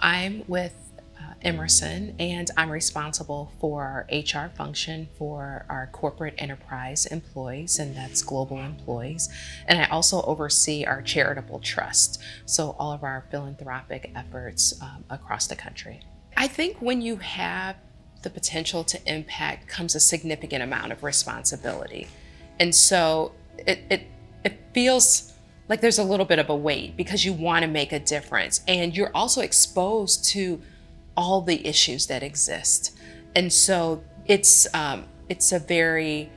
I'm with Emerson, and I'm responsible for our HR function for our corporate enterprise employees, and that's global employees. And I also oversee our charitable trust, so all of our philanthropic efforts across the country. I think when you have the potential to impact comes a significant amount of responsibility. And so it feels like there's a little bit of a weight because you want to make a difference, and you're also exposed to all the issues that exist. And so it's a very,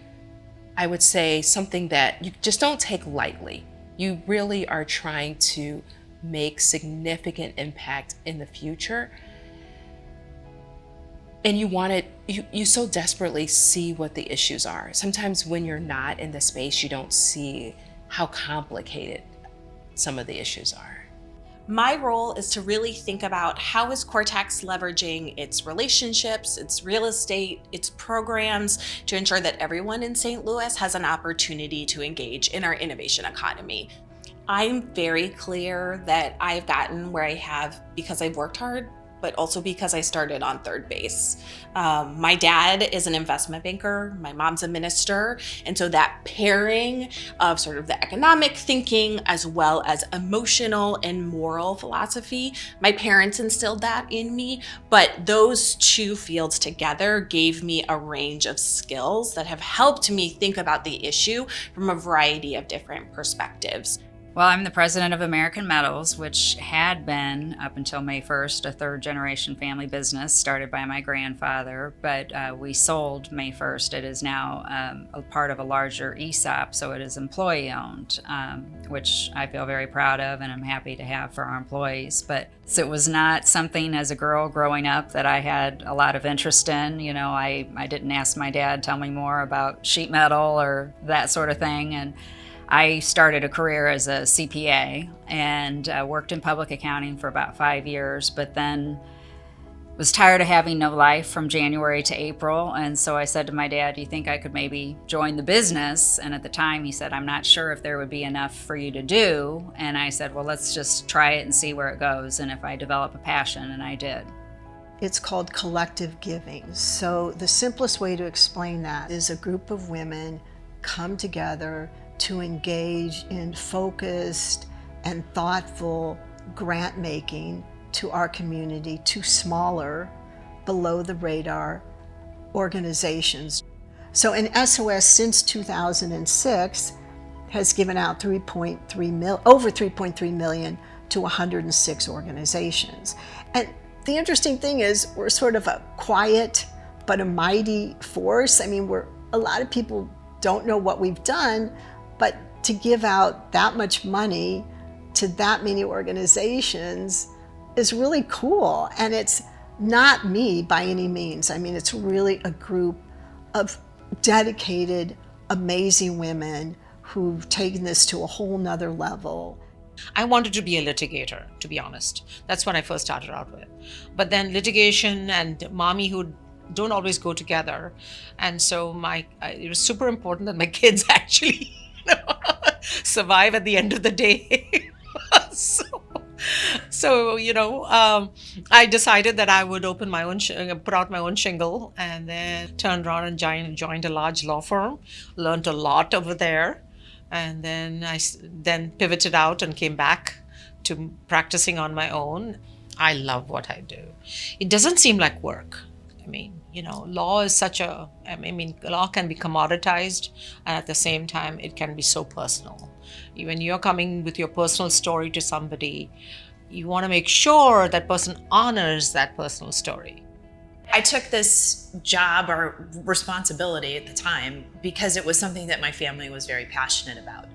I would say, something that you just don't take lightly. You really are trying to make significant impact in the future. And you so desperately see what the issues are. Sometimes when you're not in the space, you don't see how complicated some of the issues are. My role is to really think about how is Cortex leveraging its relationships, its real estate, its programs to ensure that everyone in St. Louis has an opportunity to engage in our innovation economy. I'm very clear that I've gotten where I have because I've worked hard, but also because I started on third base. My dad is an investment banker, my mom's a minister, and so that pairing of sort of the economic thinking as well as emotional and moral philosophy, my parents instilled that in me, but those two fields together gave me a range of skills that have helped me think about the issue from a variety of different perspectives. Well, I'm the president of American Metals, which had been, up until May 1st, a third-generation family business started by my grandfather, but we sold May 1st. It is now a part of a larger ESOP, so it is employee-owned, which I feel very proud of and I'm happy to have for our employees. But it was not something as a girl growing up that I had a lot of interest in. You know, I didn't ask my dad, tell me more about sheet metal or that sort of thing. And I started a career as a CPA and worked in public accounting for about 5 years, but then was tired of having no life from January to April. And so I said to my dad, do you think I could maybe join the business? And at the time he said, I'm not sure if there would be enough for you to do. And I said, well, let's just try it and see where it goes. And if I develop a passion, and I did. It's called collective giving. So the simplest way to explain that is a group of women come together to engage in focused and thoughtful grant making to our community, to smaller, below the radar organizations. So an SOS since 2006 has given out over 3.3 million to 106 organizations. And the interesting thing is we're sort of a quiet but a mighty force. I mean, a lot of people don't know what we've done, but to give out that much money to that many organizations is really cool. And it's not me by any means. I mean, it's really a group of dedicated, amazing women who've taken this to a whole nother level. I wanted to be a litigator, to be honest. That's what I first started out with. But then litigation and mommyhood don't always go together. And so it was super important that my kids actually survive at the end of the day. So I decided that I would open my own, put out my own shingle, and then turned around and joined a large law firm, learned a lot over there. And then I pivoted out and came back to practicing on my own. I love what I do. It doesn't seem like work. I mean, law is law can be commoditized, and at the same time, it can be so personal. When you're coming with your personal story to somebody, you want to make sure that person honors that personal story. I took this job or responsibility at the time because it was something that my family was very passionate about.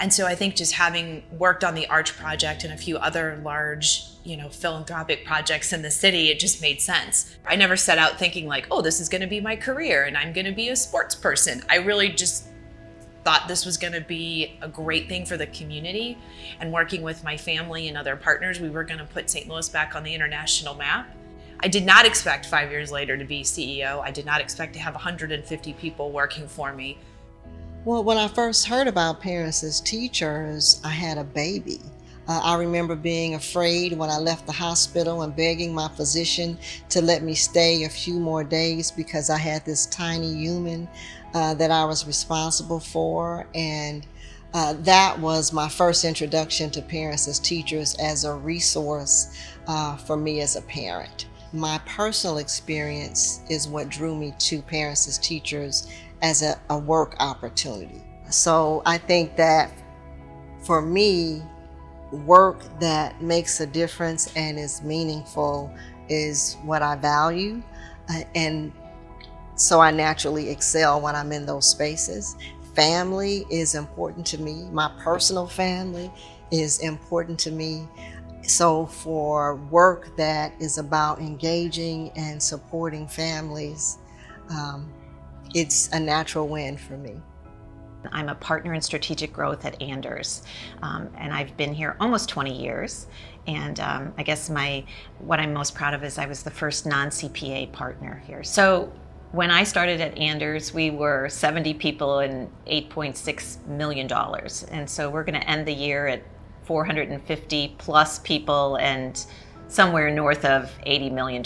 And so I think just having worked on the Arch project and a few other large, philanthropic projects in the city, it just made sense. I never set out thinking like, oh, this is going to be my career and I'm going to be a sports person. I really just thought this was going to be a great thing for the community. And working with my family and other partners, we were going to put St. Louis back on the international map. I did not expect 5 years later to be CEO. I did not expect to have 150 people working for me. Well, when I first heard about parents as teachers, I had a baby. I remember being afraid when I left the hospital and begging my physician to let me stay a few more days because I had this tiny human that I was responsible for. And that was my first introduction to parents as teachers as a resource for me as a parent. My personal experience is what drew me to parents as teachers as a work opportunity. So I think that for me, work that makes a difference and is meaningful is what I value. And so I naturally excel when I'm in those spaces. Family is important to me. My personal family is important to me. So for work that is about engaging and supporting families, it's a natural win for me. I'm a partner in strategic growth at Anders, and I've been here almost 20 years. And I guess what I'm most proud of is I was the first non-CPA partner here. So when I started at Anders, we were 70 people and $8.6 million. And so we're going to end the year at 450 plus people and somewhere north of $80 million.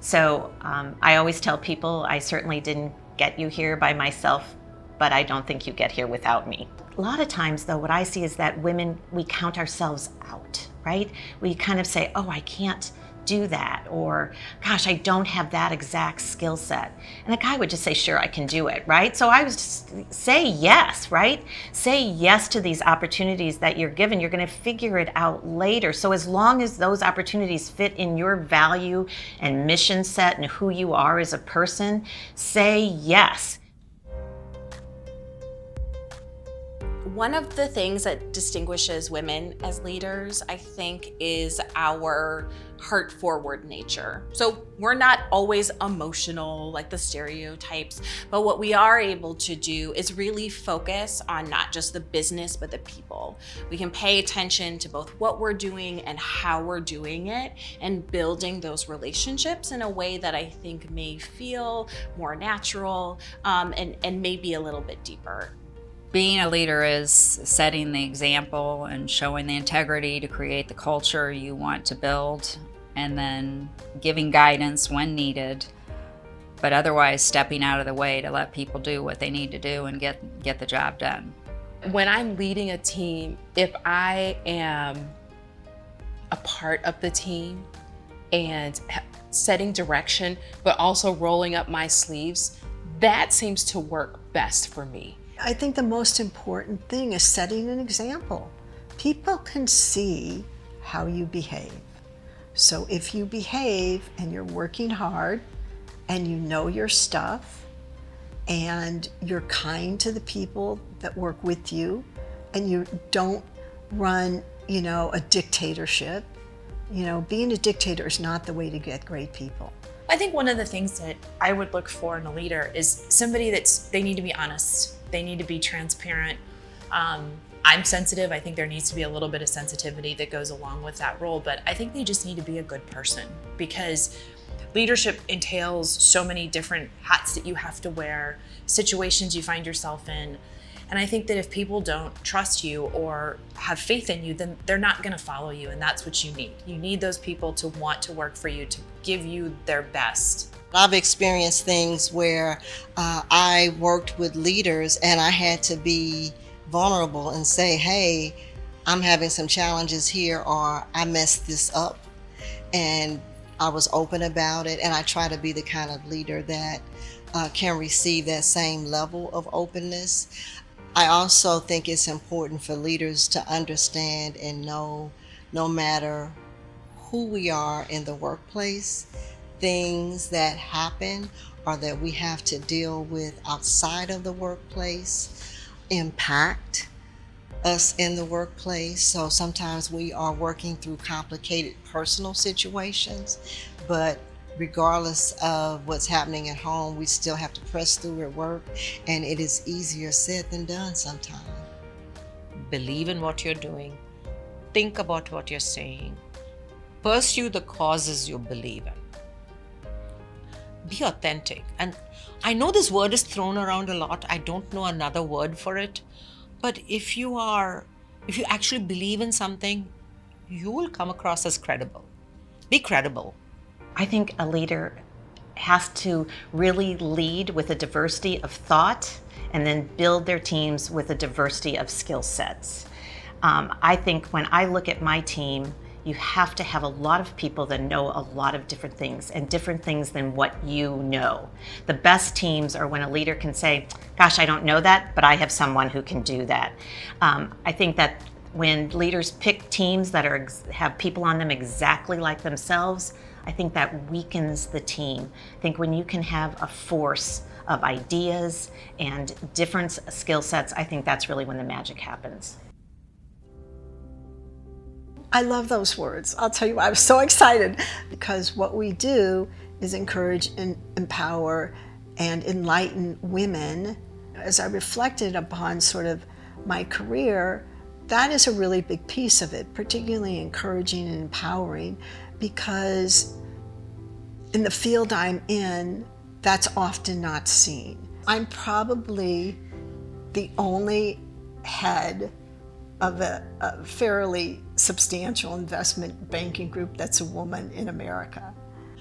So I always tell people I certainly didn't get you here by myself, but I don't think you get here without me. A lot of times though, what I see is that women, we count ourselves out, right? We kind of say, oh, I can't do that, or gosh, I don't have that exact skill set. And a guy would just say, sure, I can do it, right? So I was just say yes, right? Say yes to these opportunities that you're given. You're going to figure it out later. So as long as those opportunities fit in your value and mission set and who you are as a person, say yes. One of the things that distinguishes women as leaders, I think, is our heart-forward nature. So we're not always emotional like the stereotypes, but what we are able to do is really focus on not just the business, but the people. We can pay attention to both what we're doing and how we're doing it, and building those relationships in a way that I think may feel more natural and maybe a little bit deeper. Being a leader is setting the example and showing the integrity to create the culture you want to build, and then giving guidance when needed, but otherwise stepping out of the way to let people do what they need to do and get the job done. When I'm leading a team, if I am a part of the team and setting direction, but also rolling up my sleeves, that seems to work best for me. I think the most important thing is setting an example. People can see how you behave. So if you behave and you're working hard and you know your stuff and you're kind to the people that work with you and you don't run, a dictatorship, being a dictator is not the way to get great people. I think one of the things that I would look for in a leader is somebody they need to be honest. They need to be transparent. I'm sensitive. I think there needs to be a little bit of sensitivity that goes along with that role, but I think they just need to be a good person, because leadership entails so many different hats that you have to wear, situations you find yourself in. And I think that if people don't trust you or have faith in you, then they're not going to follow you. And that's what you need. You need those people to want to work for you, to give you their best. I've experienced things where I worked with leaders and I had to be vulnerable and say, hey, I'm having some challenges here, or I messed this up. And I was open about it, and I try to be the kind of leader that can receive that same level of openness. I also think it's important for leaders to understand and know, no matter who we are in the workplace, things that happen or that we have to deal with outside of the workplace impact us in the workplace. So sometimes we are working through complicated personal situations, but regardless of what's happening at home, we still have to press through at work, and it is easier said than done sometimes. Believe in what you're doing. Think about what you're saying. Pursue the causes you believe in. Be authentic. And I know this word is thrown around a lot. I don't know another word for it. But if you are if you actually believe in something, you will come across as credible. Be credible. I think a leader has to really lead with a diversity of thought and then build their teams with a diversity of skill sets. I think when I look at my team, you have to have a lot of people that know a lot of different things and different things than what you know. The best teams are when a leader can say, gosh, I don't know that, but I have someone who can do that. I think that when leaders pick teams that have people on them exactly like themselves, I think that weakens the team. I think when you can have a force of ideas and different skill sets, I think that's really when the magic happens. I love those words. I'll tell you why I was so excited, because what we do is encourage and empower and enlighten women. As I reflected upon sort of my career, that is a really big piece of it, particularly encouraging and empowering, because in the field I'm in, that's often not seen. I'm probably the only head of a fairly substantial investment banking group that's a woman in America.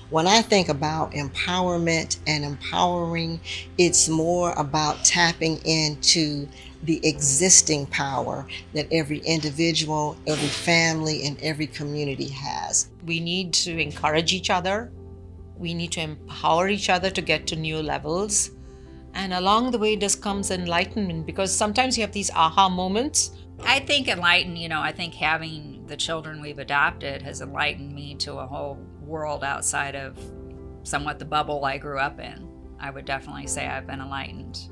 When I think about empowerment and empowering, it's more about tapping into the existing power that every individual, every family, and every community has. We need to encourage each other. We need to empower each other to get to new levels. And along the way, just comes enlightenment, because sometimes you have these aha moments. I think Enlighten, I think having the children we've adopted has enlightened me to a whole world outside of somewhat the bubble I grew up in. I would definitely say I've been enlightened.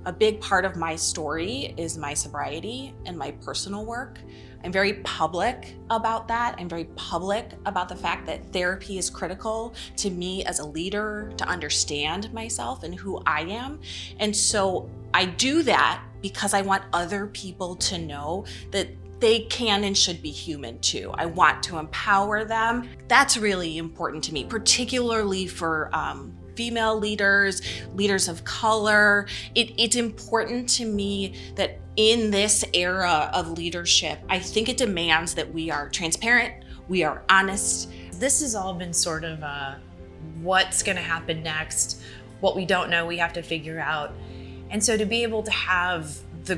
A big part of my story is my sobriety and my personal work. I'm very public about that. I'm very public about the fact that therapy is critical to me as a leader to understand myself and who I am. And so I do that because I want other people to know that they can and should be human too. I want to empower them. That's really important to me, particularly for female leaders, leaders of color. It's important to me that in this era of leadership, I think it demands that we are transparent, we are honest. This has all been sort of what's going to happen next, what we don't know, we have to figure out. And so to be able to have the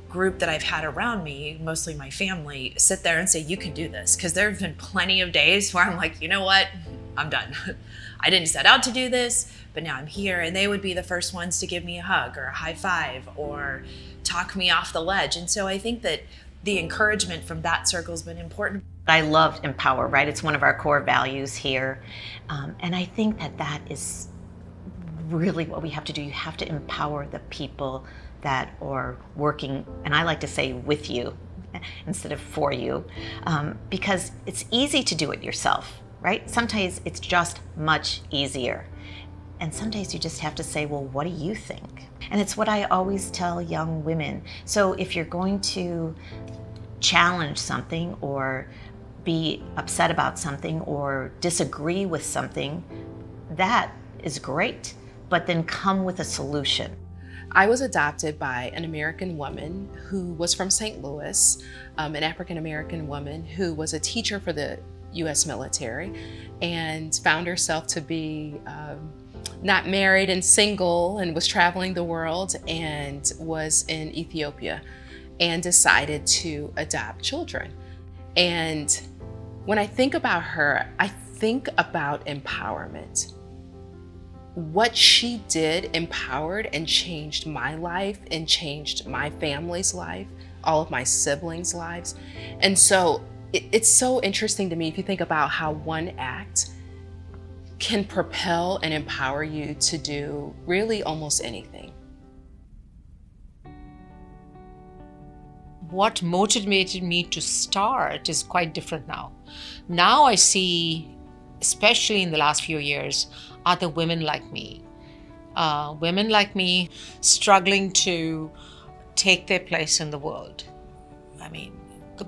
group that I've had around me, mostly my family, sit there and say, you can do this. Because there have been plenty of days where I'm like, you know what, I'm done. I didn't set out to do this, but now I'm here. And they would be the first ones to give me a hug or a high five or talk me off the ledge. And so I think that the encouragement from that circle has been important. I love empower, right? It's one of our core values here. And I think that is really what we have to do. You have to empower the people that are working, and I like to say with you instead of for you, because it's easy to do it yourself, right? Sometimes it's just much easier. And sometimes you just have to say, well, what do you think? And it's what I always tell young women. So if you're going to challenge something or be upset about something or disagree with something, that is great, but then come with a solution. I was adopted by an American woman who was from St. Louis, an African-American woman who was a teacher for the U.S. military and found herself to be not married and single and was traveling the world and was in Ethiopia and decided to adopt children. And when I think about her, I think about empowerment. What she did empowered and changed my life and changed my family's life, all of my siblings' lives. And so it's so interesting to me if you think about how one act can propel and empower you to do really almost anything. What motivated me to start is quite different now. Now I see, especially in the last few years, other women like me. Women like me struggling to take their place in the world. I mean,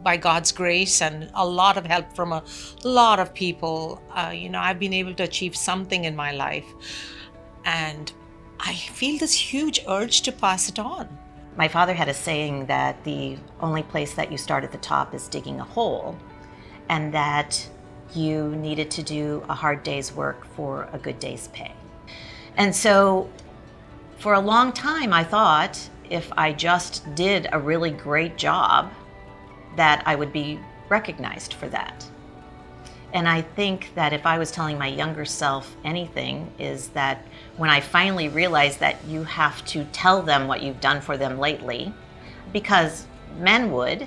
by God's grace and a lot of help from a lot of people, I've been able to achieve something in my life. And I feel this huge urge to pass it on. My father had a saying that the only place that you start at the top is digging a hole, and that you needed to do a hard day's work for a good day's pay. And so for a long time, I thought if I just did a really great job, that I would be recognized for that. And I think that if I was telling my younger self anything, is that when I finally realized that you have to tell them what you've done for them lately, because men would.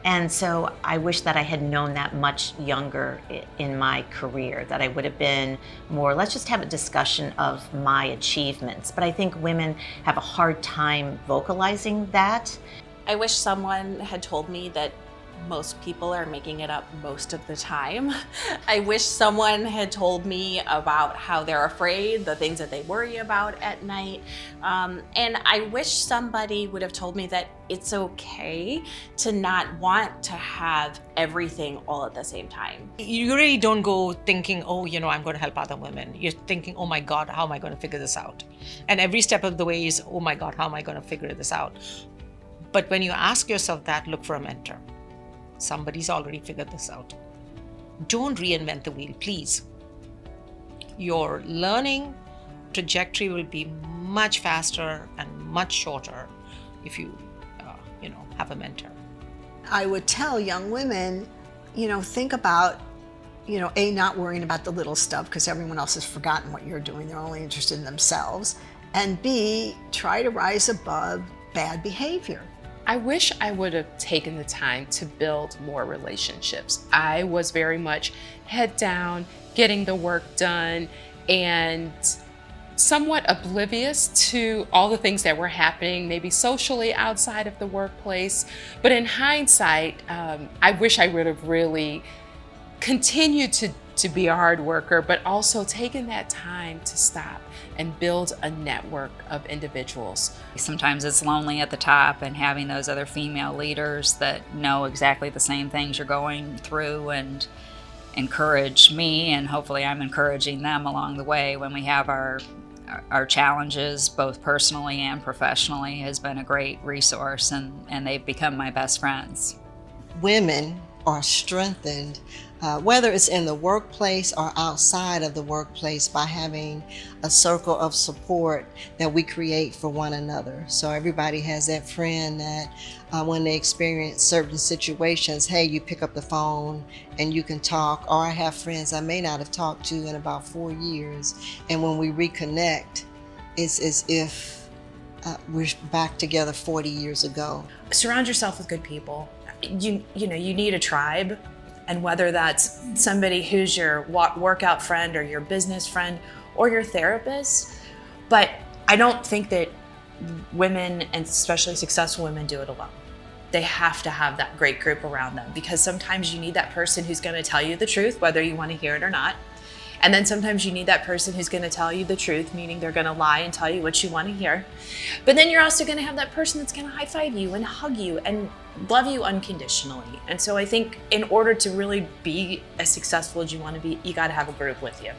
And so I wish that I had known that much younger in my career, that I would have been more, let's just have a discussion of my achievements. But I think women have a hard time vocalizing that. I wish someone had told me that most people are making it up most of the time. I wish someone had told me about how they're afraid, the things that they worry about at night. And I wish somebody would have told me that it's okay to not want to have everything all at the same time. You really don't go thinking, oh, I'm going to help other women. You're thinking, oh my God, how am I going to figure this out? And every step of the way is, oh my God, how am I going to figure this out? But when you ask yourself that, look for a mentor. Somebody's already figured this out. Don't reinvent the wheel, please. Your learning trajectory will be much faster and much shorter if you, have a mentor. I would tell young women, think about, not worrying about the little stuff because everyone else has forgotten what you're doing. They're only interested in themselves. And B, try to rise above bad behavior. I wish I would have taken the time to build more relationships. I was very much head down, getting the work done, and somewhat oblivious to all the things that were happening, maybe socially outside of the workplace. But in hindsight, I wish I would have really continued to be a hard worker, but also taken that time to stop and build a network of individuals. Sometimes it's lonely at the top, and having those other female leaders that know exactly the same things you're going through and encourage me, and hopefully I'm encouraging them along the way when we have our challenges, both personally and professionally, has been a great resource, and they've become my best friends. Women are strengthened, whether it's in the workplace or outside of the workplace, by having a circle of support that we create for one another. So everybody has that friend that when they experience certain situations, hey, you pick up the phone and you can talk. Or I have friends I may not have talked to in about 4 years, and when we reconnect, it's as if we're back together 40 years ago. Surround yourself with good people. You need a tribe, and whether that's somebody who's your workout friend or your business friend or your therapist. But I don't think that women, and especially successful women, do it alone. They have to have that great group around them, because sometimes you need that person who's going to tell you the truth, whether you want to hear it or not. And then sometimes you need that person who's going to tell you the truth, meaning they're going to lie and tell you what you want to hear. But then you're also going to have that person that's going to high-five you and hug you and love you unconditionally. And so I think in order to really be as successful as you want to be, you got to have a group with you.